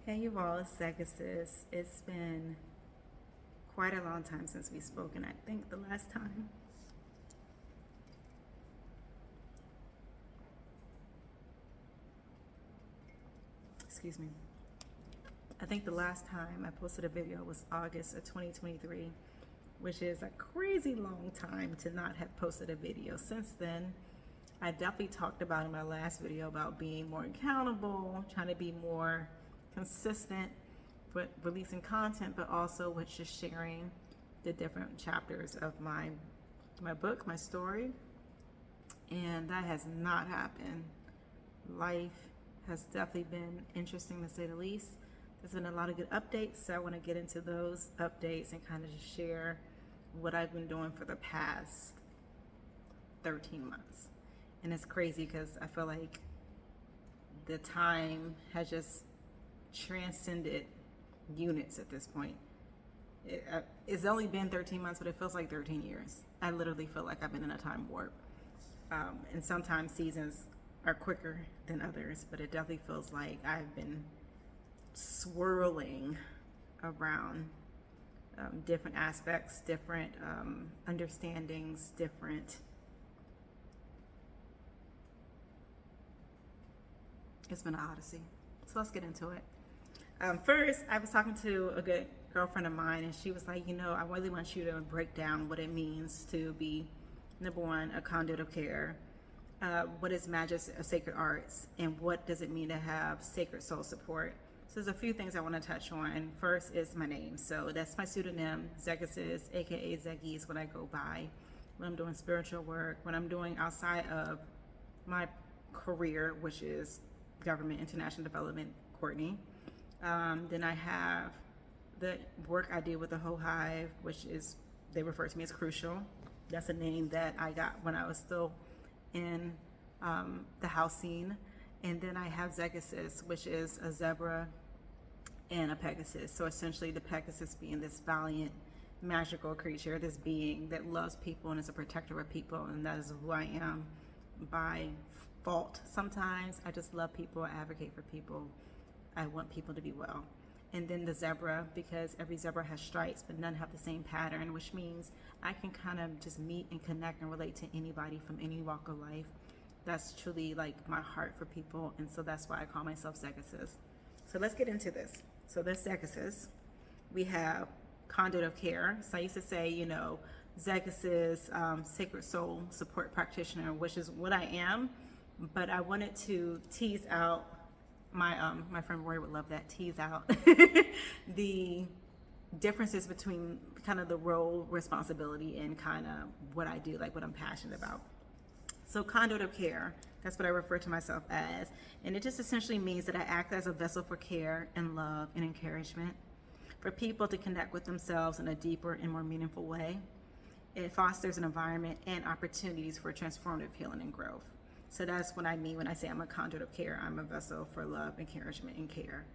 Hey you all, it's Zegasis. It's been quite a long time since we've spoken. I think the last time, excuse me, I think the last time I posted a video was August of 2023, which is a crazy long time to not have posted a video. Since then, I definitely talked about in my last video about being more accountable, trying to be more consistent with releasing content, but also with just sharing the different chapters of my book, my story. And that has not happened. Life has definitely been interesting to say the least. There's been a lot of good updates, so I want to get into those updates and kind of just share what I've been doing for the past 13 months. And it's crazy because I feel like the time has just transcended units at this point. It's only been 13 months, but it feels like 13 years. I literally feel like I've been in a time warp. And sometimes seasons are quicker than others, but it definitely feels like I've been swirling around different aspects, different understandings, different. It's been an odyssey. So let's get into it. First, I was talking to a good girlfriend of mine, and she was like, I really want you to break down what it means to be, number one, a conduit of care. What is magic of sacred arts, and what does it mean to have sacred soul support? So there's a few things I want to touch on. First is my name. So that's my pseudonym, Zegasis, aka Zeggy is what I go by when I'm doing spiritual work, when I'm doing outside of my career, which is government, international development, Courtney. Then I have the work I do with the Whole Hive, which is, they refer to me as Crucial. That's a name that I got when I was still in the house scene. And then I have Zegasis, which is a zebra and a Pegasus. So essentially the Pegasus being this valiant, magical creature, this being that loves people and is a protector of people. And that is who I am by fault. Sometimes I just love people, I advocate for people. I want people to be well. And then the zebra, because every zebra has stripes, but none have the same pattern, which means I can kind of just meet and connect and relate to anybody from any walk of life. That's truly like my heart for people. And so that's why I call myself Zegasis. So let's get into this. So this Zegasis, we have conduit of care. So I used to say, Zegasis, sacred soul support practitioner, which is what I am. But I wanted to tease out my friend Roy would love that, tease out the differences between kind of the role, responsibility, and kind of what I do, like what I'm passionate about. So conduit of care, that's what I refer to myself as. And it just essentially means that I act as a vessel for care and love and encouragement for people to connect with themselves in a deeper and more meaningful way. It fosters an environment and opportunities for transformative healing and growth. So that's what I mean when I say I'm a conduit of care. I'm a vessel for love, encouragement, and care.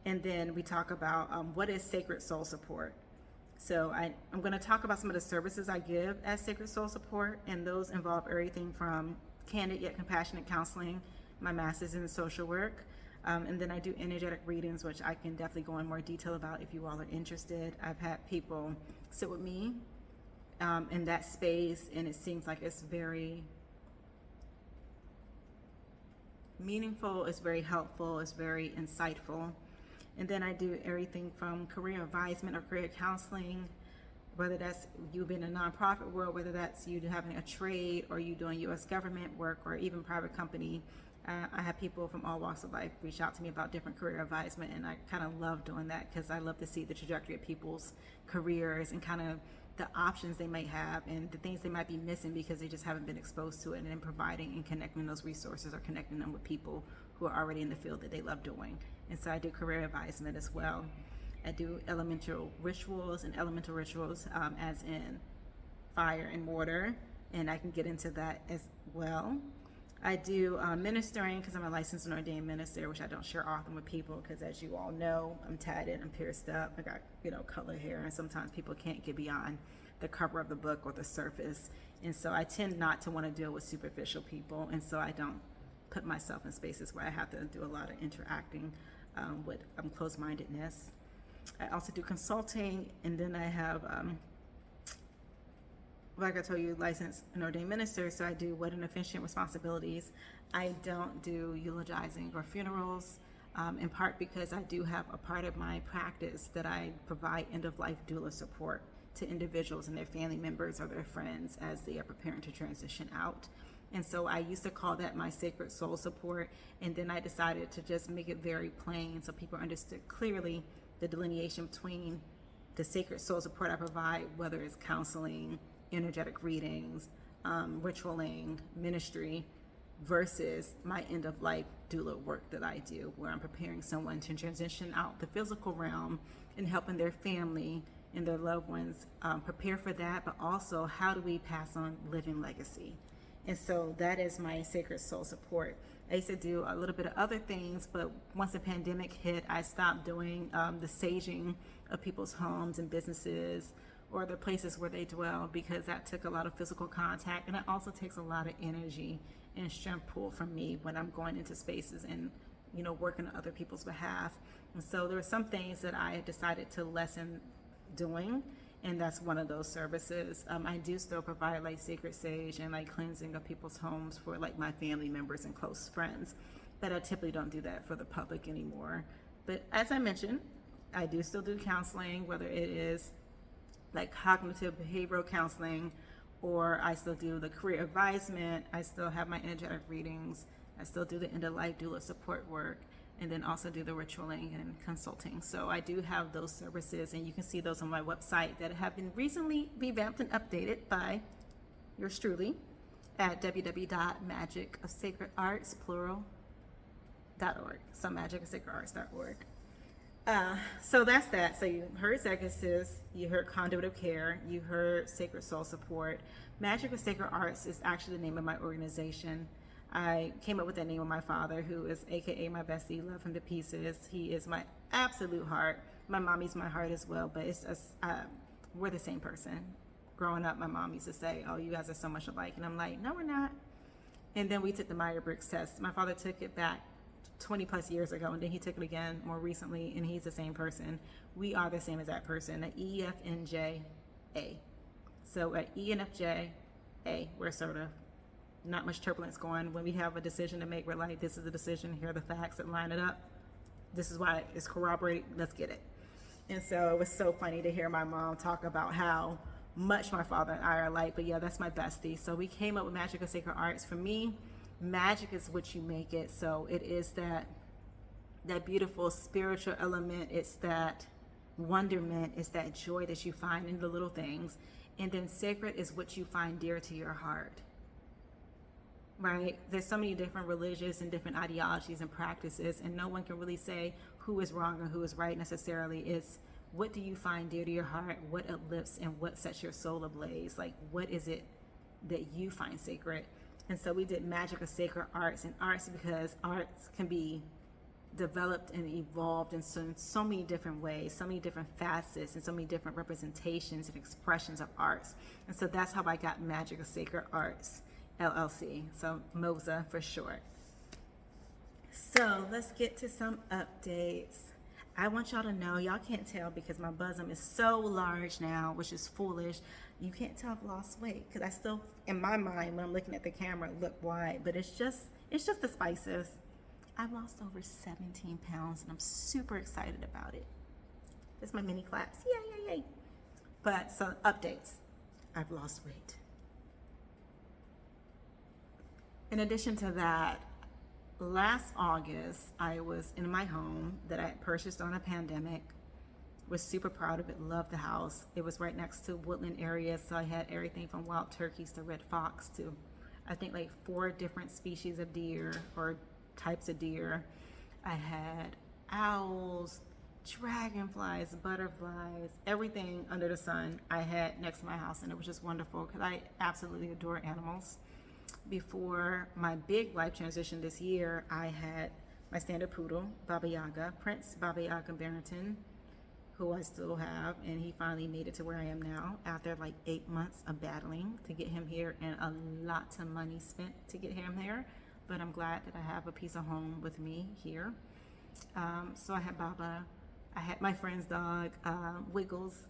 And then we talk about what is sacred soul support. So I'm going to talk about some of the services I give as sacred soul support, and those involve everything from candid yet compassionate counseling, my master's in social work, and then I do energetic readings, which I can definitely go in more detail about if you all are interested. I've had people sit with me in that space, and it seems like it's very meaningful, it's very helpful, it's very insightful. And then I do everything from career advisement or career counseling, whether that's you being in a nonprofit world, whether that's you having a trade or you doing U.S. government work or even private company. I have people from all walks of life reach out to me about different career advisement, and I kind of love doing that because I love to see the trajectory of people's careers and kind of the options they might have and the things they might be missing because they just haven't been exposed to it, and then providing and connecting those resources or connecting them with people who are already in the field that they love doing. And so I do career advisement as well. I do elemental rituals, as in fire and water, and I can get into that as well. I do ministering because I'm a licensed and ordained minister, which I don't share often with people because, as you all know, I'm tatted, I'm pierced up, I got colored hair, and sometimes people can't get beyond the cover of the book or the surface. And so I tend not to want to deal with superficial people, and so I don't put myself in spaces where I have to do a lot of interacting with closed-mindedness. I also do consulting, and then I have, like I told you, licensed and ordained minister, so I do wedding officiant responsibilities. I don't do eulogizing or funerals, in part because I do have a part of my practice that I provide end-of-life doula support to individuals and their family members or their friends as they are preparing to transition out. And so I used to call that my sacred soul support, and then I decided to just make it very plain so people understood clearly the delineation between the sacred soul support I provide, whether it's counseling, energetic readings, ritualing, ministry, versus my end-of-life doula work that I do, where I'm preparing someone to transition out the physical realm and helping their family and their loved ones prepare for that, but also how do we pass on living legacy. And so that is my sacred soul support. I used to do a little bit of other things, but once the pandemic hit, I stopped doing the saging of people's homes and businesses or the places where they dwell, because that took a lot of physical contact, and it also takes a lot of energy and strength pull from me when I'm going into spaces and, you know, working on other people's behalf. And so there were some things that I decided to lessen doing, and that's one of those services. I do still provide like sacred sage and like cleansing of people's homes for like my family members and close friends, but I typically don't do that for the public anymore. But as I mentioned, I do still do counseling, whether it is like cognitive behavioral counseling, or I still do the career advisement. I still have my energetic readings. I still do the end-of-life doula support work, and then also do the ritualing and consulting. So I do have those services, and you can see those on my website that have been recently revamped and updated by yours truly at www.magicofsacredarts.org. So magicofsacredarts.org. So that's that. So you heard Sacred Sis, you heard Conduit of Care, you heard Sacred Soul Support. Magic of Sacred Arts is actually the name of my organization. I came up with that name of my father, who is AKA my bestie, love him to pieces. He is my absolute heart. My mommy's my heart as well, but it's just, we're the same person. Growing up, my mom used to say, oh, you guys are so much alike. And I'm like, no, we're not. And then we took the Myers-Briggs test. My father took it back 20 plus years ago, and then he took it again more recently, and he's the same person. We are the same as that person, at EFNJ-A. So at ENFJ-A, we're sort of not much turbulence going. When we have a decision to make, we're like, this is the decision, here are the facts that line it up. This is why it's corroborated, let's get it. And so it was so funny to hear my mom talk about how much my father and I are alike, but yeah, that's my bestie. So we came up with Magic of Sacred Arts. For me, magic is what you make it. So it is that beautiful spiritual element. It's that wonderment. It's that joy that you find in the little things. And then sacred is what you find dear to your heart, right? There's so many different religious and different ideologies and practices, and no one can really say who is wrong or who is right necessarily. It's what do you find dear to your heart, what uplifts and what sets your soul ablaze. Like, what is it that you find sacred? And so we did Magic of Sacred Arts, and arts because arts can be developed and evolved in so many different ways, so many different facets, and so many different representations and expressions of arts. And so that's how I got Magic of Sacred Arts LLC, so MOSA for short. So let's get to some updates. I want y'all to know, y'all can't tell because my bosom is so large now, which is foolish. You can't tell I've lost weight because I still, in my mind, when I'm looking at the camera, look wide, but it's just the spices. I've lost over 17 pounds and I'm super excited about it. That's my mini claps, yay. But so updates, I've lost weight. In addition to that, last August, I was in my home that I had purchased on a pandemic. Was super proud of it, loved the house. It was right next to woodland areas, so I had everything from wild turkeys to red fox to, I think, like 4 different species of deer or types of deer. I had owls, dragonflies, butterflies, everything under the sun I had next to my house, and it was just wonderful because I absolutely adore animals. Before my big life transition this year, I had my standard poodle, Baba Yaga, Prince Baba Yaga Barrington, who I still have, and he finally made it to where I am now after like 8 months of battling to get him here and a lot of money spent to get him here. But I'm glad that I have a piece of home with me here. So I had Baba. I had my friend's dog, Wiggles,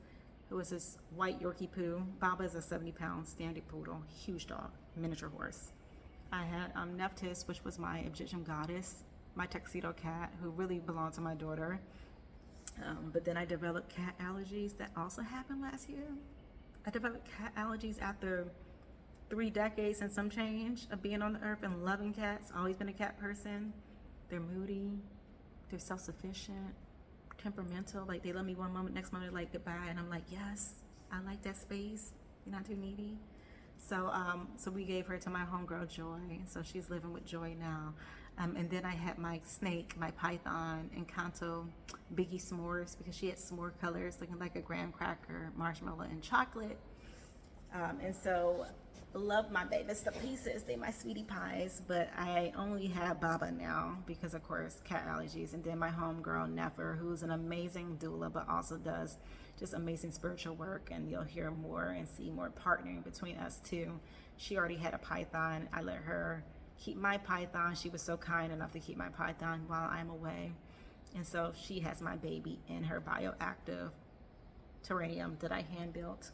who was this white Yorkie poo. Baba is a 70-pound standard poodle, huge dog, miniature horse. I had Nephthys, which was my Egyptian goddess, my tuxedo cat, who really belonged to my daughter. But then I developed cat allergies. That also happened last year. I developed cat allergies after 3 decades and some change of being on the earth and loving cats. Always been a cat person. They're moody. They're self-sufficient, temperamental. Like, they love me one moment, next moment they're like goodbye, and I'm like, yes, I like that space. You're not too needy. So we gave her to my homegirl Joy. So she's living with Joy now. And then I had my snake, my python, Encanto Biggie S'mores, because she had s'more colors looking like a graham cracker, marshmallow, and chocolate. And so love my babies to pieces. They my sweetie pies, but I only have Baba now because, of course, cat allergies. And then my homegirl Nefer, who's an amazing doula, but also does just amazing spiritual work. And you'll hear more and see more partnering between us too. She already had a python. I let her keep my python. She was so kind enough to keep my python while I'm away. And so she has my baby in her bioactive terrarium that I hand built.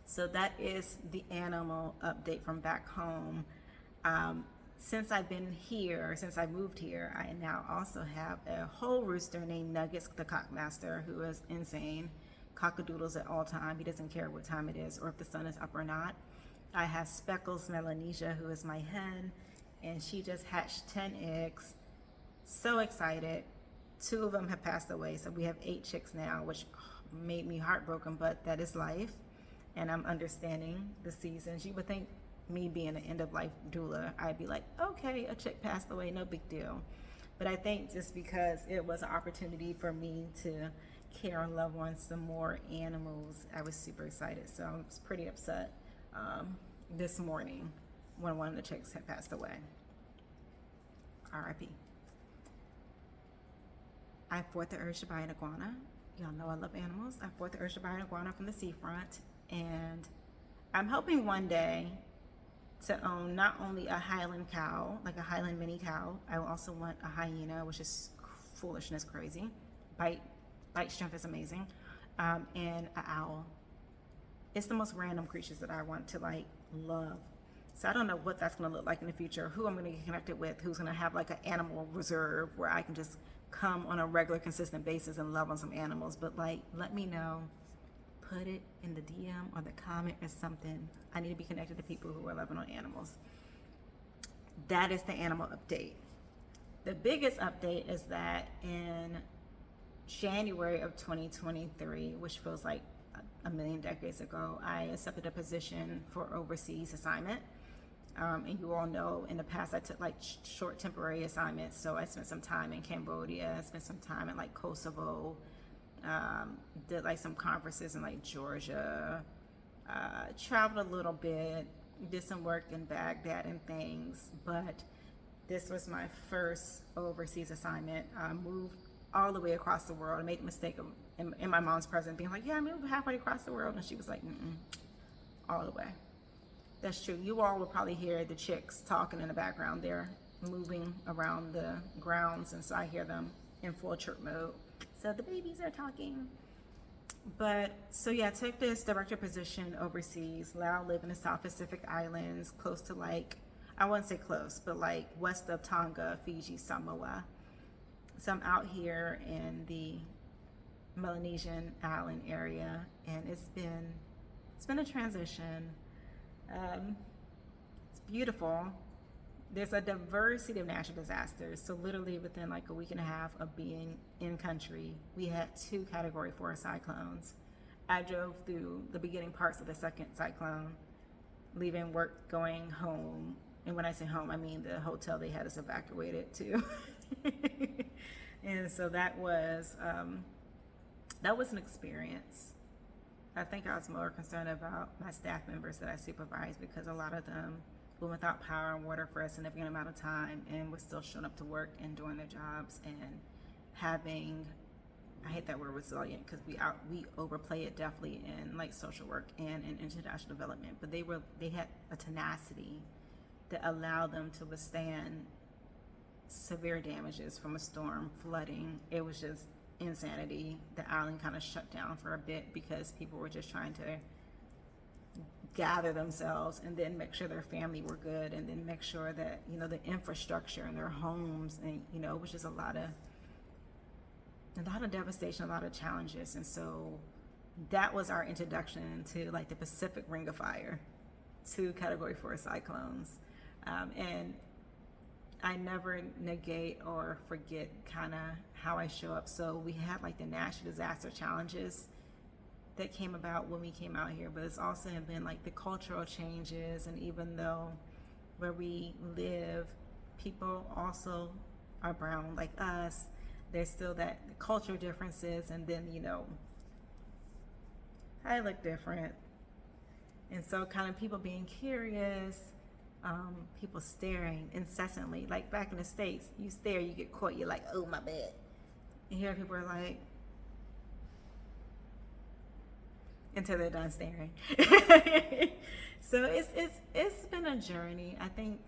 So that is the animal update from back home. Since I've been here, since I moved here, I now also have a whole rooster named Nuggets the Cockmaster, who is insane. Cockadoodles at all time. He doesn't care what time it is or if the sun is up or not. I have Speckles Melanesia, who is my hen, and she just hatched 10 eggs. So excited. 2 of them have passed away, so we have 8 chicks now, which made me heartbroken, but that is life. And I'm understanding the seasons. You would think, me being an end-of-life doula, I'd be like, okay, a chick passed away, no big deal. But I think just because it was an opportunity for me to care and love on some more animals, I was super excited. So I was pretty upset this morning when one of the chicks had passed away. R.I.P. I fought the urge to buy an iguana. Y'all know I love animals. I fought the urge to buy an iguana from the seafront. And I'm hoping one day to own not only a Highland cow, like a Highland mini cow. I also want a hyena, which is foolishness crazy. Bite strength is amazing. And an owl. It's the most random creatures that I want to like love. So I don't know what that's going to look like in the future, who I'm going to get connected with, who's going to have like an animal reserve where I can just come on a regular, consistent basis and love on some animals. But like, let me know. Put it in the DM or the comment or something. I need to be connected to people who are loving on animals. That is the animal update. The biggest update is that in January of 2023, which feels like a million decades ago, I accepted a position for overseas assignment. And you all know in the past I took like short temporary assignments. So I spent some time in Cambodia, I spent some time in like Kosovo, did like some conferences in like Georgia, traveled a little bit, did some work in Baghdad and things, but this was my first overseas assignment. I moved all the way across the world. I made the mistake of in my mom's presence being like, yeah, I moved halfway across the world, and she was like, all the way. That's true. You all will probably hear the chicks talking in the background. They're moving around the grounds, and so I hear them in full chirp mode. So the babies are talking. But so yeah, I took this director position overseas. Now I live in the South Pacific Islands, close to like, I wouldn't say close, but like west of Tonga, Fiji, Samoa. So I'm out here in the Melanesian island area, and it's been a transition. It's beautiful. There's a diversity of natural disasters. So literally within like a week and a half of being in country, we had 2 Category 4 cyclones. I drove through the beginning parts of the second cyclone, leaving work, going home. And when I say home, I mean the hotel they had us evacuated to. And so that was an experience. I think I was more concerned about my staff members that I supervised, because a lot of them went without power and water for a significant amount of time and were still showing up to work and doing their jobs and having, I hate that word resilient, because we overplay it definitely in like social work and in international development, but they had a tenacity that allowed them to withstand severe damages from a storm, flooding. It was just insanity. The island kind of shut down for a bit because people were just trying to gather themselves and then make sure their family were good, and then make sure that, you know, the infrastructure in their homes, and, you know, it was just a lot of devastation, a lot of challenges. And so that was our introduction to like the Pacific Ring of Fire, 2 Category 4 cyclones. And I never negate or forget kind of how I show up. So we had like the National Disaster Challenges that came about when we came out here, but it's also been like the cultural changes. And even though where we live, people also are brown like us, there's still that cultural differences. And then, you know, I look different. And so kind of people being curious, people staring incessantly. Like back in the States, you stare, you get caught, you're like, oh, my bad. And here people are like, until they're done staring. So it's been a journey. I think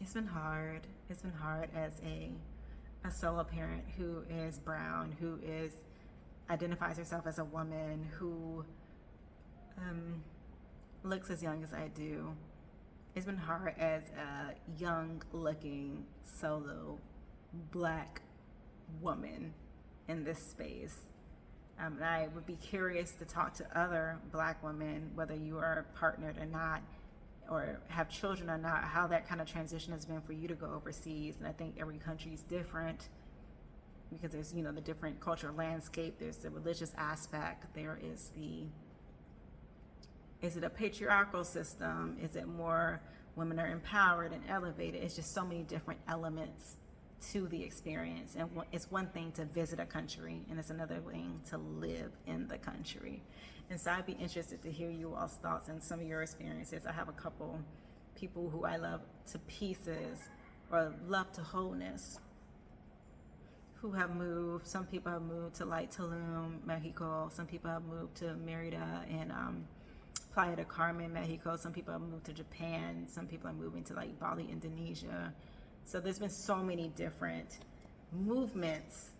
it's been hard. It's been hard as a solo parent who is brown, who identifies herself as a woman, who looks as young as I do. It's been hard as a young looking solo Black woman in this space. And I would be curious to talk to other Black women, whether you are partnered or not, or have children or not, how that kind of transition has been for you to go overseas. And I think every country is different because there's, you know, the different cultural landscape, there's the religious aspect, there is it a patriarchal system? Is it more women are empowered and elevated? It's just so many different elements to the experience. And it's one thing to visit a country, and it's another thing to live in the country. And so I'd be interested to hear you all's thoughts and some of your experiences. I have a couple people who I love to pieces, or love to wholeness, who have moved. Some people have moved to like Tulum, Mexico. Some people have moved to Merida and Playa del Carmen, Mexico. Some people have moved to Japan. Some people are moving to like Bali, Indonesia. So there's been so many different movements,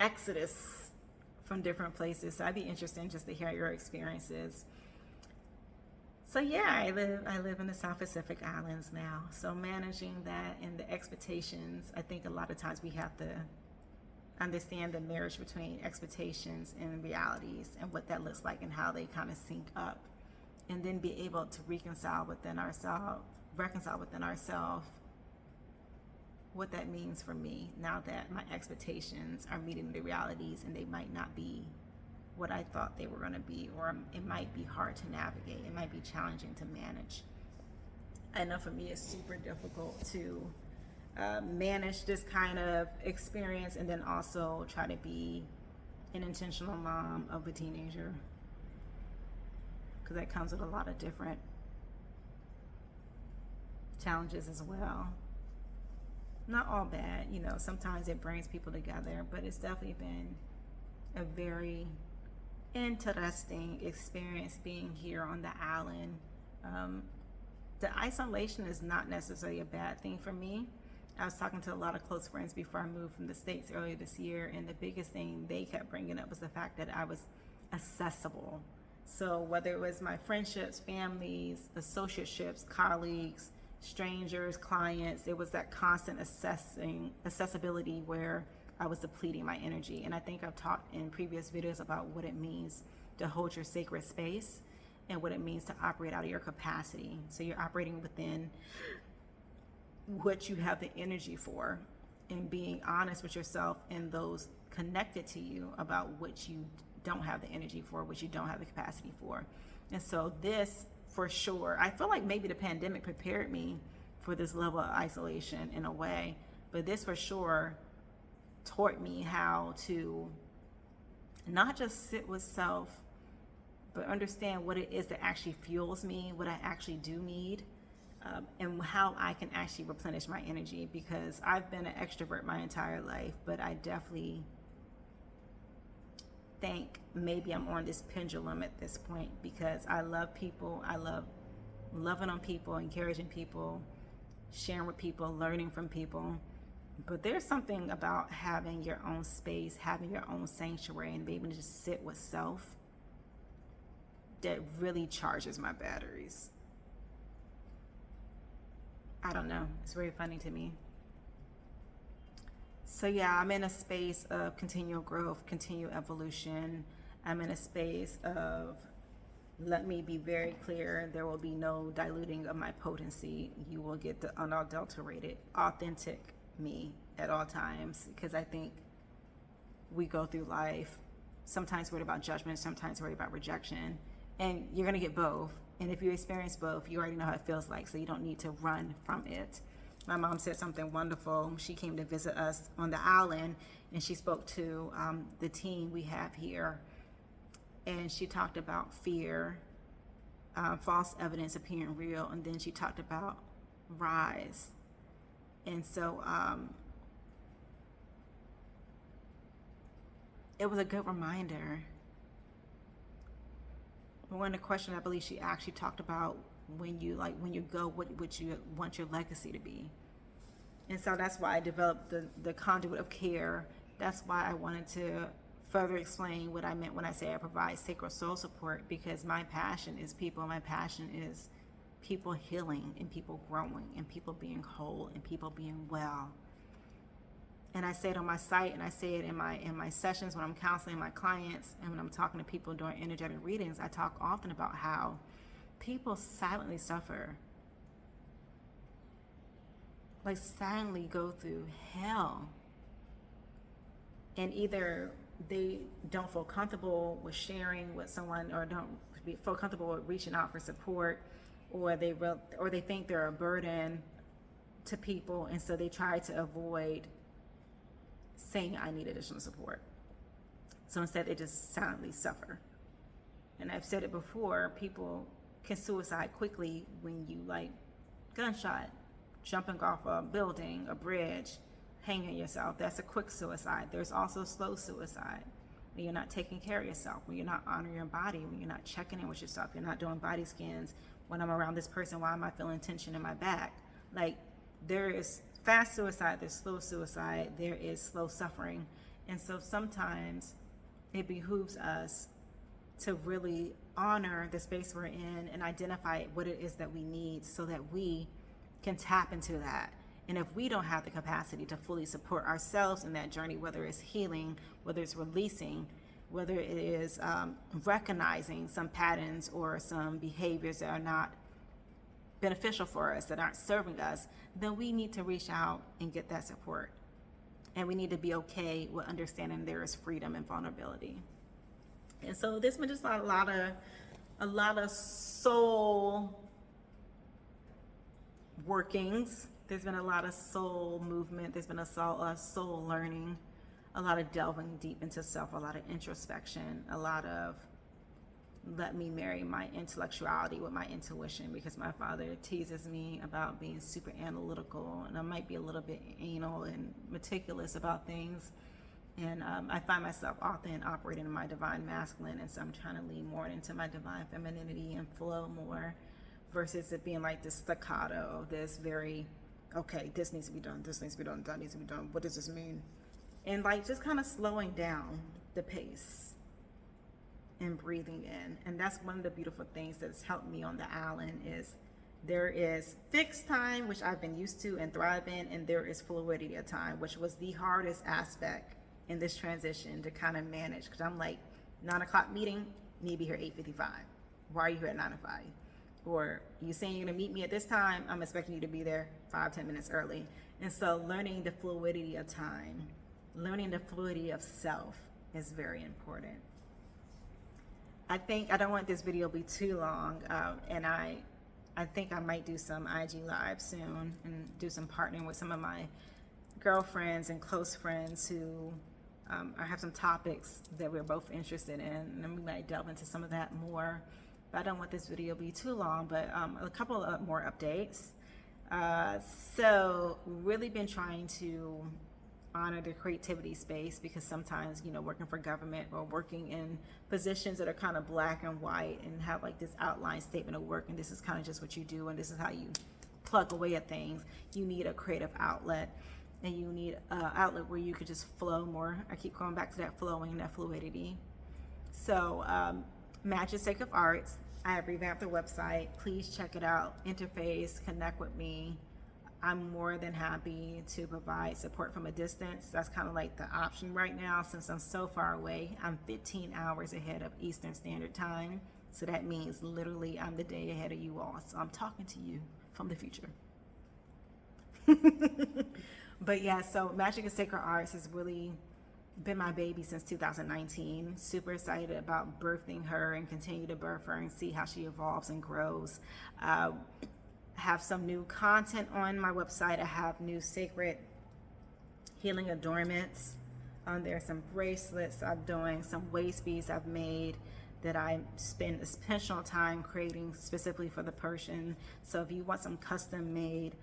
exodus from different places. So I'd be interested just to hear your experiences. So yeah, I live in the South Pacific Islands now. So managing that and the expectations, I think a lot of times we have to understand the marriage between expectations and realities, and what that looks like and how they kind of sync up, and then be able to reconcile within ourselves what that means for me now that my expectations are meeting the realities, and they might not be what I thought they were going to be, or it might be hard to navigate. It might be challenging to manage. I know for me it's super difficult to manage this kind of experience, and then also try to be an intentional mom of a teenager, because that comes with a lot of different challenges as well. Not all bad, you know, sometimes it brings people together, but it's definitely been a very interesting experience being here on the island. The isolation is not necessarily a bad thing for me. I was talking to a lot of close friends before I moved from the States earlier this year, and the biggest thing they kept bringing up was the fact that I was accessible. So whether it was my friendships, families, associateships, colleagues, strangers, clients, it was that constant accessibility where I was depleting my energy. And I think I've talked in previous videos about what it means to hold your sacred space, and what it means to operate out of your capacity. So you're operating within what you have the energy for, and being honest with yourself and those connected to you about what you don't have the energy for, what you don't have the capacity for. And so this, for sure, I feel like maybe the pandemic prepared me for this level of isolation in a way, but this for sure taught me how to not just sit with self, but understand what it is that actually fuels me, what I actually do need, and how I can actually replenish my energy. Because I've been an extrovert my entire life, but I definitely think maybe I'm on this pendulum at this point, because I love people. I love loving on people, encouraging people, sharing with people, learning from people. But there's something about having your own space, having your own sanctuary, and being able to just sit with self that really charges my batteries. I don't know. It's very funny to me. So yeah, I'm in a space of continual growth, continual evolution. I'm in a space of, let me be very clear, there will be no diluting of my potency. You will get the unadulterated, authentic me at all times, because I think we go through life sometimes worried about judgment, sometimes worried about rejection, and you're going to get both. And if you experience both, you already know how it feels like, so you don't need to run from it. My mom said something wonderful. She came to visit us on the island, and she spoke to the team we have here, and she talked about fear, false evidence appearing real, and then she talked about rise. And so it was a good reminder. One of the questions I believe she actually talked about, when you go, what would you want your legacy to be? And so that's why I developed the conduit of care. That's why I wanted to further explain what I meant when I say I provide sacred soul support, because my passion is people. My passion is people healing and people growing and people being whole and people being well. And I say it on my site, and I say it in my sessions when I'm counseling my clients, and when I'm talking to people during energetic readings. I talk often about how people silently suffer, like silently go through hell, and either they don't feel comfortable with sharing with someone, or don't feel comfortable with reaching out for support, or they think they're a burden to people, and so they try to avoid saying I need additional support. So instead they just silently suffer. And I've said it before, people can suicide quickly when you gunshot, jumping off a building, a bridge, hanging yourself. That's a quick suicide. There's also slow suicide, when you're not taking care of yourself, when you're not honoring your body, when you're not checking in with yourself, you're not doing body scans. When I'm around this person, why am I feeling tension in my back? There is fast suicide, there's slow suicide, there is slow suffering. And so sometimes it behooves us to really honor the space we're in and identify what it is that we need, so that we can tap into that. And if we don't have the capacity to fully support ourselves in that journey, whether it's healing, whether it's releasing, whether it is recognizing some patterns or some behaviors that are not beneficial for us, that aren't serving us, then we need to reach out and get that support. And we need to be okay with understanding there is freedom and vulnerability. And so there's been just a lot of soul workings. There's been a lot of soul movement. There's been a soul learning, a lot of delving deep into self, a lot of introspection, a lot of let me marry my intellectuality with my intuition, because my father teases me about being super analytical, and I might be a little bit anal and meticulous about things. And I find myself often operating in my divine masculine, and so I'm trying to lean more into my divine femininity and flow more, versus it being like this staccato, this very, okay, this needs to be done, this needs to be done, that needs to be done, what does this mean? And just kind of slowing down the pace and breathing in. And that's one of the beautiful things that's helped me on the island, is there is fixed time, which I've been used to and thrive in, and there is fluidity of time, which was the hardest aspect in this transition to kind of manage, because I'm 9 o'clock meeting, need to be here 8:55. Why are you here at 9 to 5? Or you saying you're gonna meet me at this time, I'm expecting you to be there 5-10 minutes early. And so learning the fluidity of time, learning the fluidity of self is very important. I think I don't want this video to be too long, and I think I might do some IG live soon and do some partnering with some of my girlfriends and close friends who I have some topics that we're both interested in, and we might delve into some of that more. But I don't want this video to be too long, but a couple of more updates. So really been trying to honor the creativity space, because sometimes, working for government or working in positions that are kind of black and white and have this outline statement of work, and this is kind of just what you do, and this is how you plug away at things. You need a creative outlet, and you need an outlet where you could just flow more. I keep going back to that flowing, that fluidity. So Magic Sacred Arts, I have revamped the website. Please check it out, interface, connect with me. I'm more than happy to provide support from a distance. That's kind of like the option right now, since I'm so far away. I'm 15 hours ahead of Eastern Standard Time. So that means literally I'm the day ahead of you all. So I'm talking to you from the future. But yeah, so Magic and Sacred Arts has really been my baby since 2019. Super excited about birthing her and continue to birth her and see how she evolves and grows. Have some new content on my website. I have new sacred healing adornments. There's some bracelets I'm doing, some waist beads I've made that I spend special time creating specifically for the person. So if you want some custom made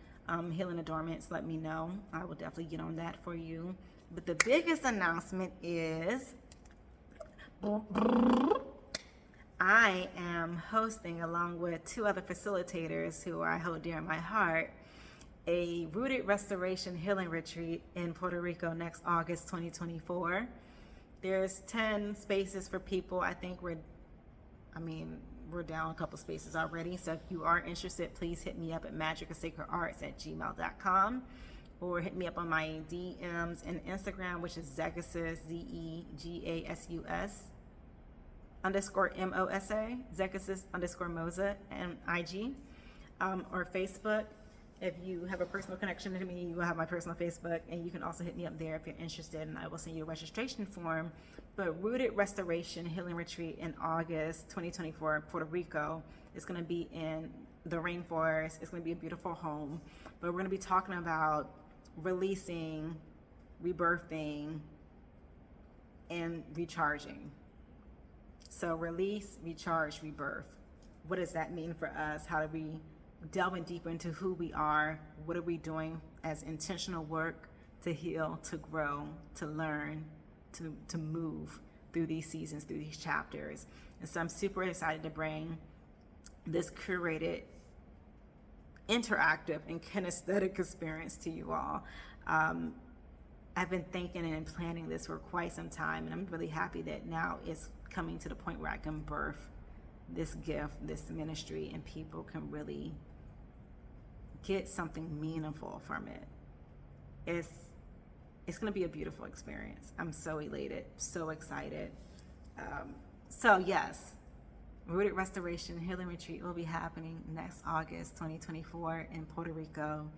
healing adornments, let me know. I will definitely get on that for you. But the biggest announcement is I am hosting, along with 2 other facilitators who I hold dear in my heart, a Rooted Restoration Healing Retreat in Puerto Rico next August 2024. There's 10 spaces for people. I think we're down a couple spaces already. So if you are interested, please hit me up at magicofsacredarts@gmail.com, or hit me up on my DMs and Instagram, which is Zegasus, ZEGASUS _MOSA, Zegasus _Mosa, and IG, or Facebook. If you have a personal connection to me, you will have my personal Facebook, and you can also hit me up there if you're interested, and I will send you a registration form. But Rooted Restoration Healing Retreat in August 2024 in Puerto Rico is going to be in the rainforest. It's going to be a beautiful home, but we're going to be talking about releasing, rebirthing, and recharging. So release, recharge, rebirth. What does that mean for us? How do we delving deeper into who we are? What are we doing as intentional work to heal, to grow, to learn, to move through these seasons, through these chapters? And so I'm super excited to bring this curated, interactive, and kinesthetic experience to you all. I've been thinking and planning this for quite some time, and I'm really happy that now it's coming to the point where I can birth this gift, this ministry, and people can really get something meaningful from it. It's going to be a beautiful experience. I'm so elated, so excited. So yes, Rooted Restoration Healing Retreat will be happening next August 2024 in Puerto Rico.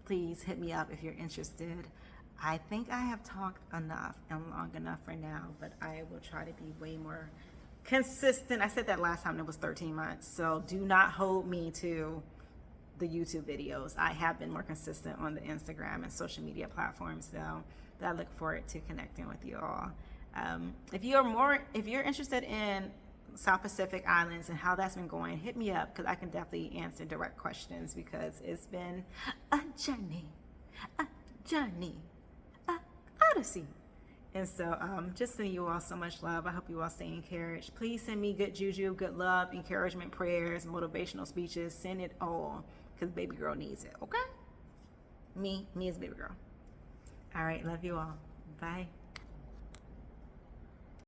Please hit me up if you're interested. I think I have talked enough and long enough for now, but I will try to be way more consistent. I said that last time, it was 13 months. So do not hold me to the YouTube videos. I have been more consistent on the Instagram and social media platforms, though. I look forward to connecting with you all. If you're interested in South Pacific Islands and how that's been going, hit me up, because I can definitely answer direct questions, because it's been a journey, an odyssey. And so just sending you all so much love. I hope you all stay encouraged. Please send me good juju, good love, encouragement, prayers, motivational speeches. Send it all, because baby girl needs it, okay? Me as baby girl. All right, love you all. Bye.